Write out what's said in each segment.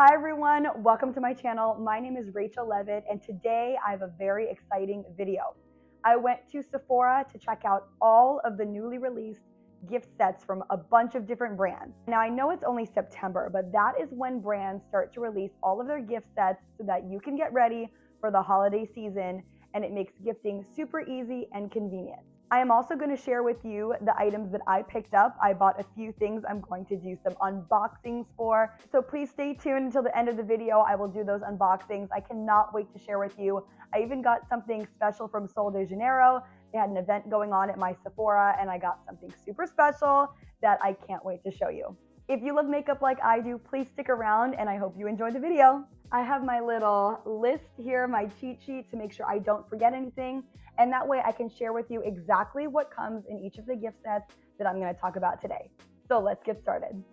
Hi everyone, welcome to my channel. My name is Rachel Levitt and today I have a very exciting video. I went to Sephora to check out all of the newly released gift sets from a bunch of different brands. Now I know it's only September, but that is when brands start to release all of their gift sets so that you can get ready for the holiday season, and it makes gifting super easy and convenient. I am also going to share with you the items that I picked up. I bought a few things I'm going to do some unboxings for. So please stay tuned until the end of the video. I will do those unboxings. I cannot wait to share with you. I even got something special from Sol de Janeiro. They had an event going on at my Sephora and I got something super special that I can't wait to show you. If you love makeup like I do, please stick around and I hope you enjoy the video. I have my little list here, my cheat sheet, to make sure I don't forget anything. And that way I can share with you exactly what comes in each of the gift sets that I'm going to talk about today. So let's get started.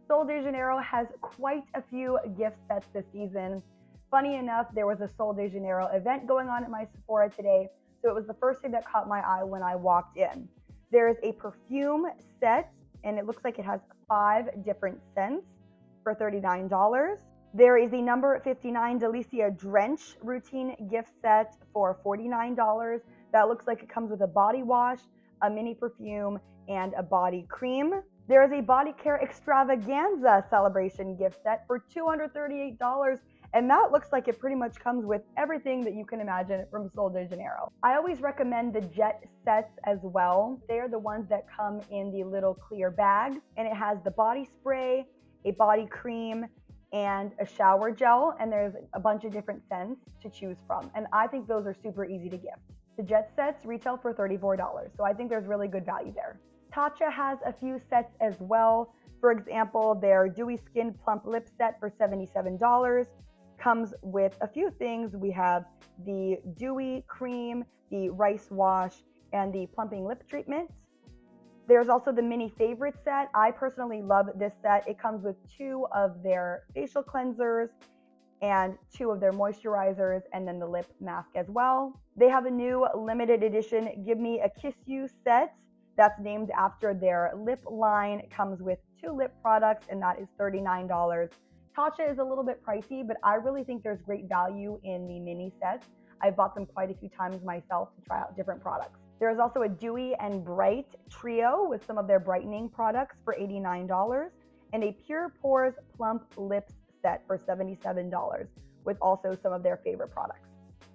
Sol de Janeiro has quite a few gift sets this season. Funny enough, there was a Sol de Janeiro event going on at my Sephora today, so it was the first thing that caught my eye when I walked in. There is a perfume set, and it looks like it has 5 different scents for $39. There is the number 59 Delicia Drench routine gift set for $49. That looks like it comes with a body wash, a mini perfume, and a body cream. There is a body care extravaganza celebration gift set for $238, and that looks like it pretty much comes with everything that you can imagine from Sol de Janeiro. I always recommend the jet sets as well. They are the ones that come in the little clear bags, and it has the body spray, a body cream, and a shower gel, and there's a bunch of different scents to choose from, and I think those are super easy to gift. The jet sets retail for $34, so I think there's really good value there. Tatcha has a few sets as well. For example, their Dewy Skin Plump Lip Set for $77 comes with a few things. We have the Dewy Cream, the Rice Wash, and the Plumping Lip Treatment. There's also the Mini Favorite set. I personally love this set. It comes with 2 of their facial cleansers and 2 of their moisturizers, and then the lip mask as well. They have a new limited edition Give Me a Kiss You set that's named after their lip line. It comes with 2 lip products, and that is $39. Tatcha is a little bit pricey, but I really think there's great value in the mini sets. I've bought them quite a few times myself to try out different products. There is also a Dewy and Bright trio with some of their brightening products for $89, and a Pure Pores Plump Lips set for $77 with also some of their favorite products.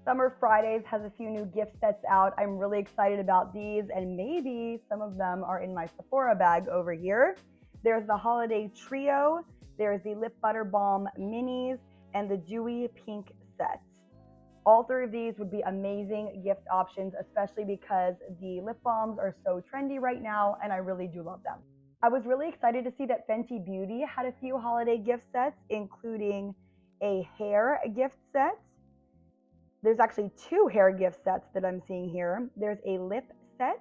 Summer Fridays has a few new gift sets out. I'm really excited about these, and maybe some of them are in my Sephora bag over here. There's the Holiday Trio, there's the Lip Butter Balm Minis, and the Dewy Pink set. All 3 of these would be amazing gift options, especially because the lip balms are so trendy right now, and I really do love them. I was really excited to see that Fenty Beauty had a few holiday gift sets, including a hair gift set. There's actually 2 hair gift sets that I'm seeing here. There's a lip set,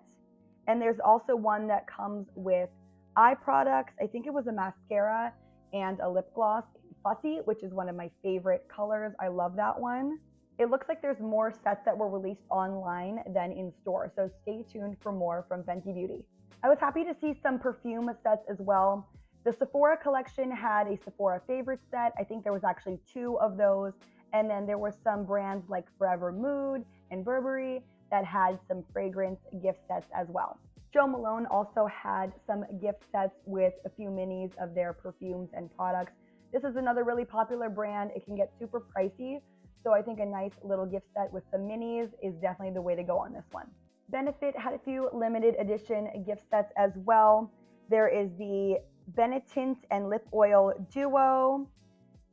and there's also one that comes with eye products. I think it was a mascara and a lip gloss, Fussy, which is one of my favorite colors. I love that one. It looks like there's more sets that were released online than in store, so stay tuned for more from Fenty Beauty. I was happy to see some perfume sets as well. The Sephora collection had a Sephora favorite set. I think there was actually 2 of those. And then there were some brands like Forever Mood and Burberry that had some fragrance gift sets as well. Jo Malone also had some gift sets with a few minis of their perfumes and products. This is another really popular brand. It can get super pricey, so I think a nice little gift set with some minis is definitely the way to go on this one. Benefit had a few limited edition gift sets as well. There is the Benetint and Lip Oil Duo.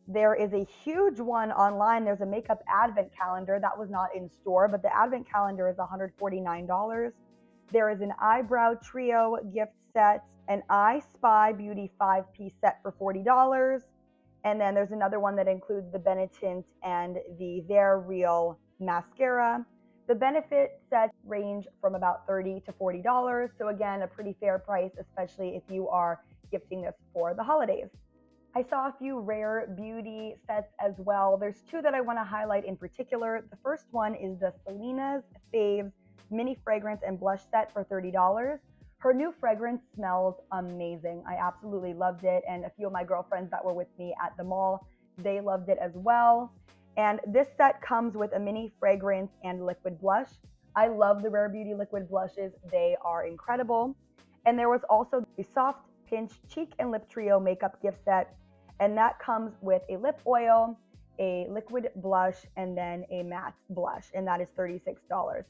There is a huge one online. There's a makeup advent calendar that was not in store, but the advent calendar is $149. There is an eyebrow trio gift set, an I Spy Beauty 5-piece set for $40. And then there's another one that includes the Benetint and the They're Real mascara. The Benefit sets range from about $30 to $40. So again, a pretty fair price, especially if you are gifting this for the holidays. I saw a few rare beauty sets as well. There's 2 that I want to highlight in particular. The first one is the Selena's Faves mini fragrance and blush set for $30. Her new fragrance smells amazing. I absolutely loved it, and a few of my girlfriends that were with me at the mall They loved it as well. And this set comes with a mini fragrance and liquid blush. I love the Rare Beauty liquid blushes. They are incredible. And there was also the Soft Pinch Cheek and Lip Trio makeup gift set. And that comes with a lip oil, a liquid blush, and then a matte blush. And that is $36.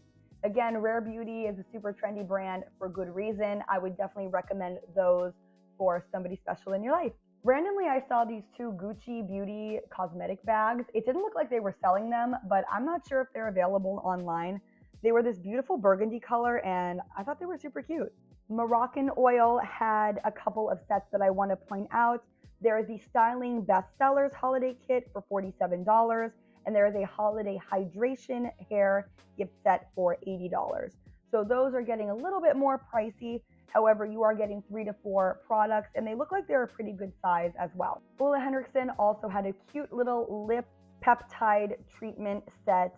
Again, Rare Beauty is a super trendy brand for good reason. I would definitely recommend those for somebody special in your life. Randomly, I saw these two Gucci Beauty cosmetic bags. It didn't look like they were selling them, but I'm not sure if they're available online. They were this beautiful burgundy color, and I thought they were super cute. Moroccan Oil had a couple of sets that I want to point out. There is the Styling Bestsellers Holiday Kit for $47, and there is a Holiday Hydration Hair gift set for $80. So those are getting a little bit more pricey. However, you are getting 3 to 4 products, and they look like they're a pretty good size as well. Ole Henriksen also had a cute little lip peptide treatment set.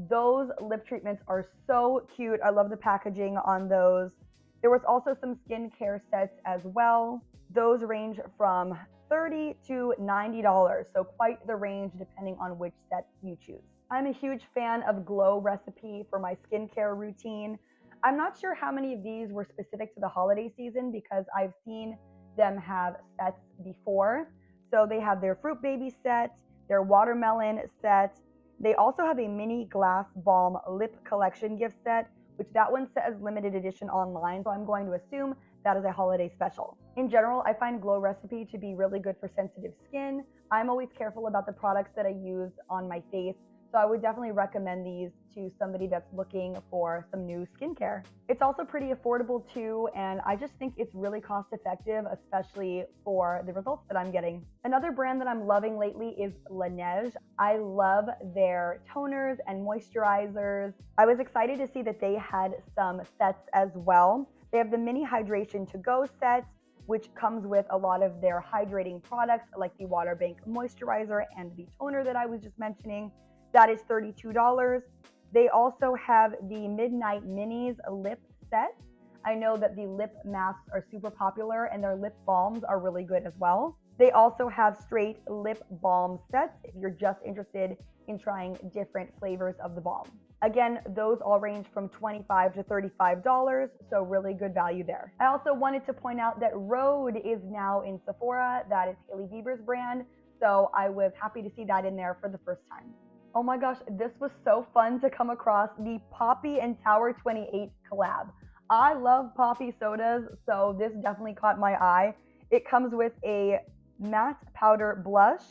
Those lip treatments are so cute. I love the packaging on those. There was also some skincare sets as well. Those range from $30 to $90, so quite the range depending on which set you choose. I'm a huge fan of Glow Recipe for my skincare routine. I'm not sure how many of these were specific to the holiday season because I've seen them have sets before. So they have their Fruit Baby set, their Watermelon set. They also have a mini glass balm lip collection gift set, which that one says limited edition online, so I'm going to assume that is a holiday special. In general, I find Glow Recipe to be really good for sensitive skin. I'm always careful about the products that I use on my face, so I would definitely recommend these to somebody that's looking for some new skincare. It's also pretty affordable too, and I just think it's really cost effective, especially for the results that I'm getting. Another brand that I'm loving lately is Laneige. I love their toners and moisturizers. I was excited to see that they had some sets as well. They have the mini hydration to go set, which comes with a lot of their hydrating products like the Water Bank moisturizer and the toner that I was just mentioning. That is $32. They also have the Midnight Minis lip set. I know that the lip masks are super popular and their lip balms are really good as well. They also have straight lip balm sets if you're just interested in trying different flavors of the balm. Again, those all range from $25 to $35, so really good value there. I also wanted to point out that Rhode is now in Sephora. That is Hailey Bieber's brand, so I was happy to see that in there for the first time. Oh my gosh, this was so fun to come across the Poppy and Tower 28 collab. I love Poppy sodas, so this definitely caught my eye. It comes with a matte powder blush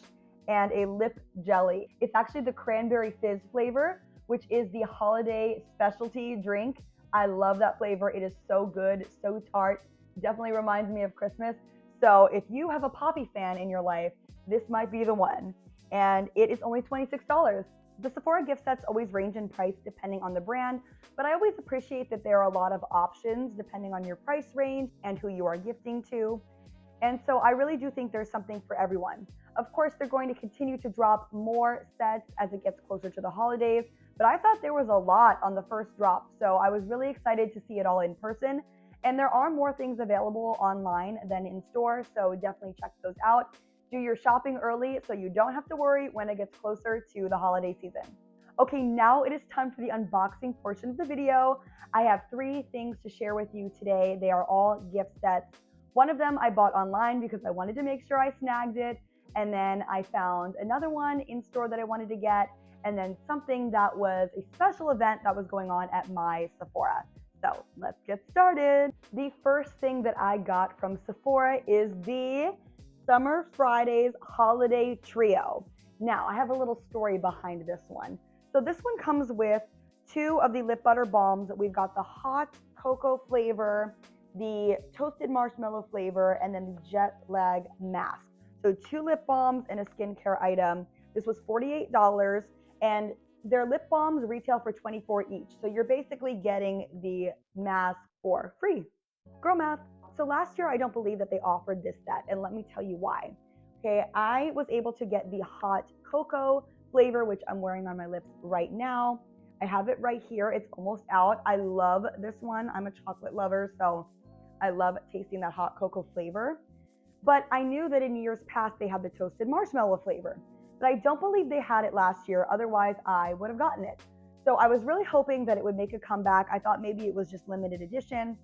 and a lip jelly. It's actually the cranberry fizz flavor, which is the holiday specialty drink. I love that flavor. It is so good, so tart. Definitely reminds me of Christmas. So if you have a Poppy fan in your life, this might be the one. And it is only $26. The Sephora gift sets always range in price depending on the brand, but I always appreciate that there are a lot of options depending on your price range and who you are gifting to. And so I really do think there's something for everyone. Of course, they're going to continue to drop more sets as it gets closer to the holidays, but I thought there was a lot on the first drop, so I was really excited to see it all in person. And there are more things available online than in store, so definitely check those out. Do your shopping early so you don't have to worry when it gets closer to the holiday season. Okay, now it is time for the unboxing portion of the video. I have 3 things to share with you today. They are all gift sets. One of them I bought online because I wanted to make sure I snagged it. And then I found another one in store that I wanted to get. And then something that was a special event that was going on at my Sephora. So let's get started. The first thing that I got from Sephora is the Summer Fridays Holiday Trio. Now, I have a little story behind this one. So this one comes with 2 of the lip butter balms. We've got the hot cocoa flavor, the toasted marshmallow flavor, and then the jet lag mask. So 2 lip balms and a skincare item. This was $48, and their lip balms retail for $24 each. So you're basically getting the mask for free. Girl math. So last year, I don't believe that they offered this set, and let me tell you why. Okay, I was able to get the hot cocoa flavor, which I'm wearing on my lips right now. I have it right here. It's almost out. I love this one. I'm a chocolate lover, so I love tasting that hot cocoa flavor. But I knew that in years past they had the toasted marshmallow flavor. But I don't believe they had it last year, otherwise I would have gotten it. So I was really hoping that it would make a comeback. I thought maybe it was just limited edition,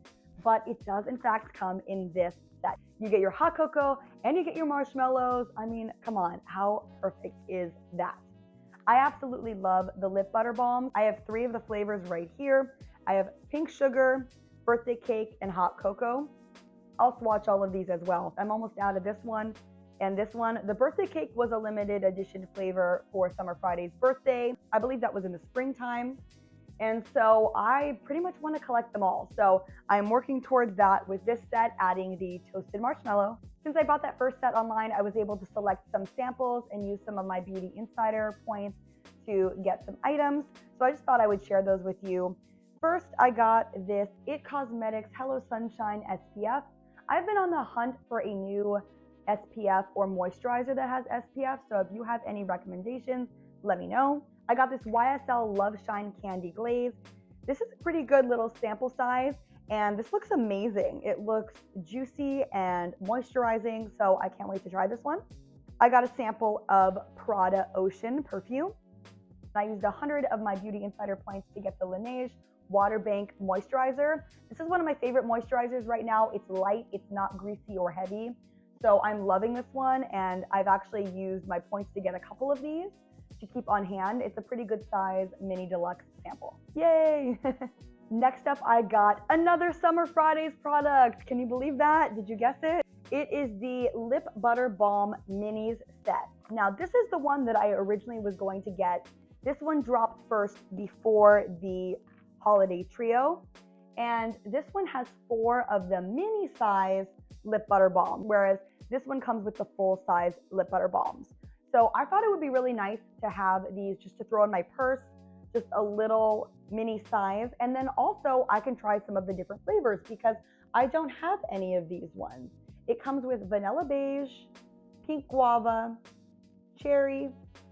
but it does in fact come in this set. You get your hot cocoa and you get your marshmallows. I mean, come on, how perfect is that? I absolutely love the lip butter balms. I have 3 of the flavors right here. I have pink sugar, birthday cake, and hot cocoa. I'll swatch all of these as well. I'm almost out of this one and this one. The birthday cake was a limited edition flavor for Summer Friday's birthday. I believe that was in the springtime. And so I pretty much want to collect them all. So I'm working towards that with this set, adding the toasted marshmallow. Since I bought that first set online, I was able to select some samples and use some of my Beauty Insider points to get some items. So I just thought I would share those with you. First, I got this IT Cosmetics Hello Sunshine SPF. I've been on the hunt for a new SPF or moisturizer that has SPF, so if you have any recommendations, let me know. I got this YSL Love Shine Candy Glaze. This is a pretty good little sample size, and this looks amazing. It looks juicy and moisturizing, so I can't wait to try this one. I got a sample of Prada Ocean perfume. I used 100 of my Beauty Insider points to get the Laneige Water Bank Moisturizer. This is one of my favorite moisturizers right now. It's light, it's not greasy or heavy. So I'm loving this one, and I've actually used my points to get a couple of these to keep on hand. It's a pretty good size mini deluxe sample. Yay! Next up, I got another Summer Fridays product. Can you believe that? Did you guess it? It is the Lip Butter Balm Minis set. Now, this is the one that I originally was going to get. This one dropped first before the holiday trio, and this one has 4 of the mini size lip butter balm, whereas this one comes with the full size lip butter balms. So I thought it would be really nice to have these just to throw in my purse, just a little mini size. And then also I can try some of the different flavors because I don't have any of these ones. It comes with vanilla beige, pink guava, cherry,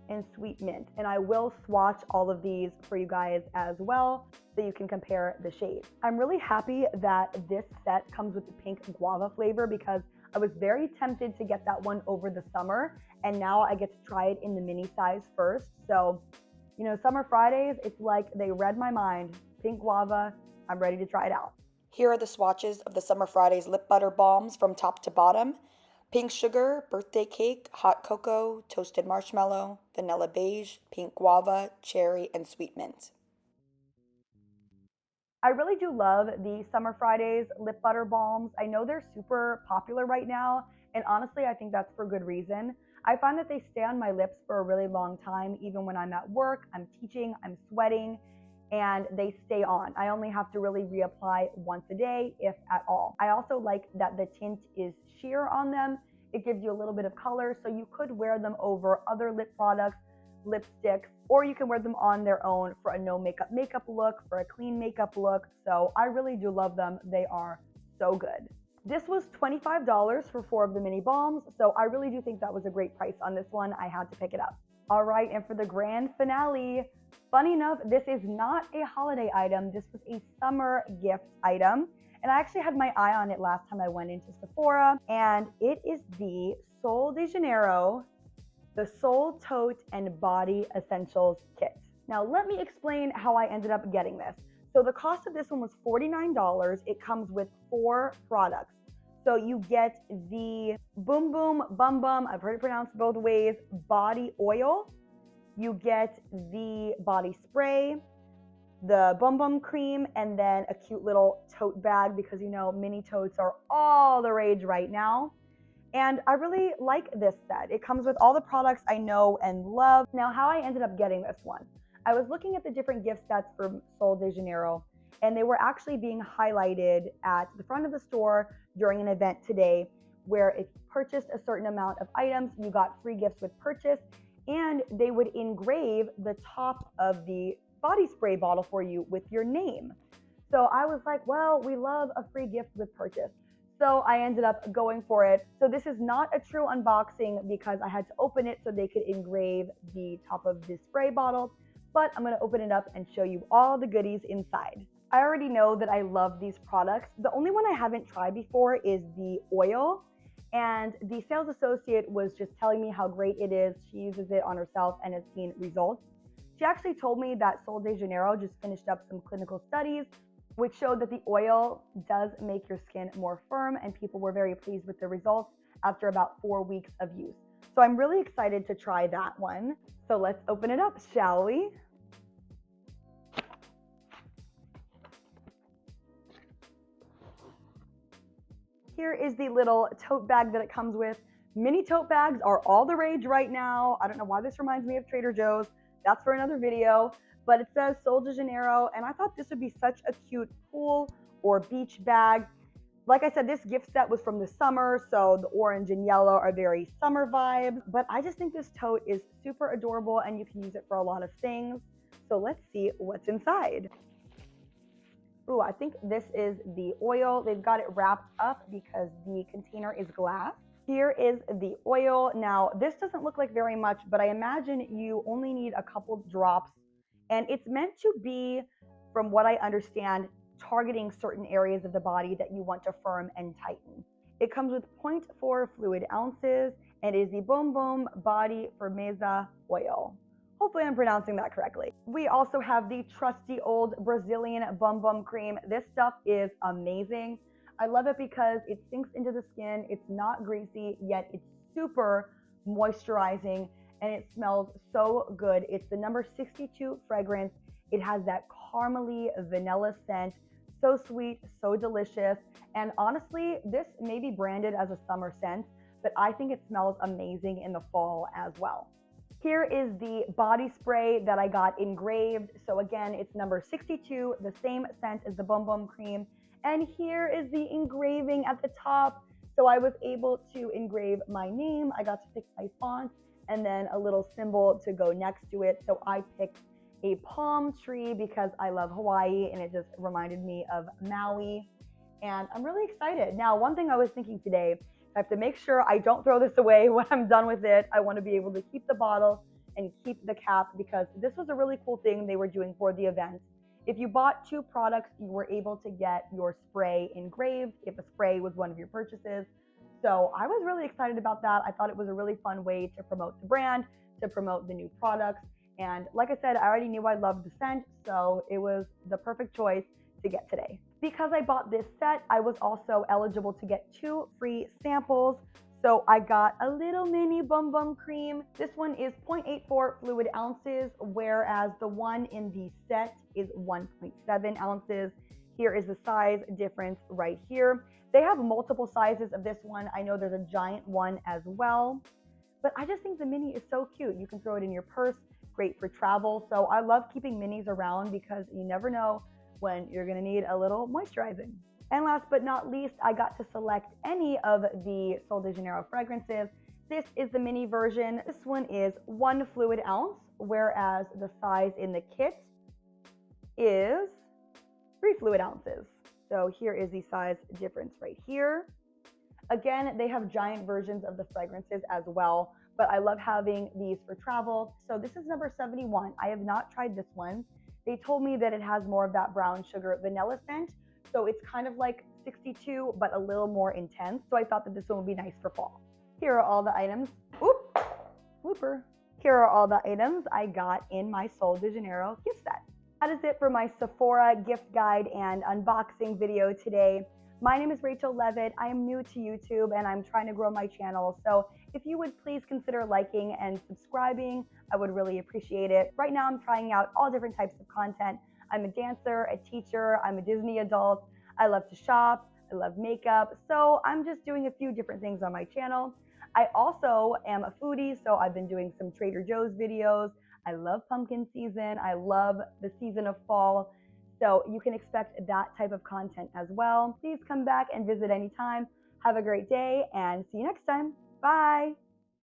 and sweet mint. And I will swatch all of these for you guys as well so you can compare the shades. I'm really happy that this set comes with the pink guava flavor because I was very tempted to get that one over the summer, and now I get to try it in the mini size first. So, you know, Summer Fridays, it's like they read my mind. Pink guava, I'm ready to try it out. Here are the swatches of the Summer Fridays lip butter balms from top to bottom. Pink sugar, birthday cake, hot cocoa, toasted marshmallow, vanilla beige, pink guava, cherry, and sweet mint. I really do love the Summer Fridays lip butter balms. I know they're super popular right now, and honestly, I think that's for good reason. I find that they stay on my lips for a really long time, even when I'm at work, I'm teaching, I'm sweating, and they stay on. I only have to really reapply once a day, if at all. I also like that the tint is sheer on them. It gives you a little bit of color, so you could wear them over other lip products, lipsticks, or you can wear them on their own for a no makeup look, for a clean makeup look. So I really do love them. They are so good. This was $25 for 4 of the mini balms, so I really do think that was a great price on this one. I had to pick it up. All right, and for the grand finale, funny enough, this is not a holiday item. This was a summer gift item, and I actually had my eye on it last time I went into Sephora, and it is the Sol de Janeiro, the Soul Tote and Body Essentials Kit. Now, let me explain how I ended up getting this. So the cost of this one was $49. It comes with 4 products. So you get the Boom Boom Bum Bum, I've heard it pronounced both ways, body oil. You get the body spray, the Bum Bum cream, and then a cute little tote bag because you know mini totes are all the rage right now. And I really like this set. It comes with all the products I know and love. Now, how I ended up getting this one. I was looking at the different gift sets for Sol de Janeiro, and they were actually being highlighted at the front of the store during an event today where if you purchased a certain amount of items, you got free gifts with purchase, and they would engrave the top of the body spray bottle for you with your name. So I was like, well, we love a free gift with purchase. So I ended up going for it. So this is not a true unboxing because I had to open it so they could engrave the top of the spray bottle, but I'm gonna open it up and show you all the goodies inside. I already know that I love these products. The only one I haven't tried before is the oil. And the sales associate was just telling me how great it is. She uses it on herself and has seen results. She actually told me that Sol de Janeiro just finished up some clinical studies which showed that the oil does make your skin more firm, and people were very pleased with the results after about 4 weeks of use. So I'm really excited to try that one. So let's open it up, shall we? Here is the little tote bag that it comes with. Mini tote bags are all the rage right now. I don't know why this reminds me of Trader Joe's. That's for another video. But it says Sol de Janeiro, and I thought this would be such a cute pool or beach bag. Like I said, this gift set was from the summer, so the orange and yellow are very summer vibes. But I just think this tote is super adorable, and you can use it for a lot of things. So let's see what's inside. Ooh, I think this is the oil. They've got it wrapped up because the container is glass. Here is the oil. Now, this doesn't look like very much, but I imagine you only need a couple drops. And it's meant to be, from what I understand, targeting certain areas of the body that you want to firm and tighten. It comes with 0.4 fluid ounces and is the Boom Boom Body Firmeza oil. Hopefully I'm pronouncing that correctly. We also have the trusty old Brazilian Bum Bum Cream. This stuff is amazing. I love it because it sinks into the skin. It's not greasy, yet it's super moisturizing, and it smells so good. It's the number 62 fragrance. It has that caramely vanilla scent. So sweet, so delicious. And honestly, this may be branded as a summer scent, but I think it smells amazing in the fall as well. Here is the body spray that I got engraved. So again, it's number 62, the same scent as the Bum Bum Cream. And here is the engraving at the top. So I was able to engrave my name. I got to pick my font and then a little symbol to go next to it. So I picked a palm tree because I love Hawaii and it just reminded me of Maui. And I'm really excited. Now, one thing I was thinking today, I have to make sure I don't throw this away when I'm done with it. I want to be able to keep the bottle and keep the cap because this was a really cool thing they were doing for the event. If you bought 2 products, you were able to get your spray engraved if a spray was one of your purchases. So I was really excited about that. I thought it was a really fun way to promote the brand, to promote the new products. And like I said, I already knew I loved the scent, so it was the perfect choice to get today. Because I bought this set, I was also eligible to get 2 free samples. So I got a little mini Bum Bum Cream. This one is 0.84 fluid ounces, whereas the one in the set is 1.7 ounces. Here is the size difference right here. They have multiple sizes of this one. I know there's a giant one as well, but I just think the mini is so cute. You can throw it in your purse, great for travel. So I love keeping minis around because you never know when you're gonna need a little moisturizing. And last but not least, I got to select any of the Sol de Janeiro fragrances. This is the mini version. This one is 1 fluid ounce, whereas the size in the kit is 3 fluid ounces. So here is the size difference right here. Again, they have giant versions of the fragrances as well, but I love having these for travel. So this is number 71. I have not tried this one. They told me that it has more of that brown sugar vanilla scent. So it's kind of like 62, but a little more intense. So I thought that this one would be nice for fall. Here are all the items. Oop, whooper. Here are all the items I got in my Sol de Janeiro gift set. That is it for my Sephora gift guide and unboxing video today. My name is Rachel Levitt. I am new to YouTube and I'm trying to grow my channel. So if you would please consider liking and subscribing, I would really appreciate it. Right now I'm trying out all different types of content. I'm a dancer, a teacher, I'm a Disney adult. I love to shop, I love makeup. So I'm just doing a few different things on my channel. I also am a foodie, so I've been doing some Trader Joe's videos. I love pumpkin season. I love the season of fall. So you can expect that type of content as well. Please come back and visit anytime. Have a great day and see you next time. Bye.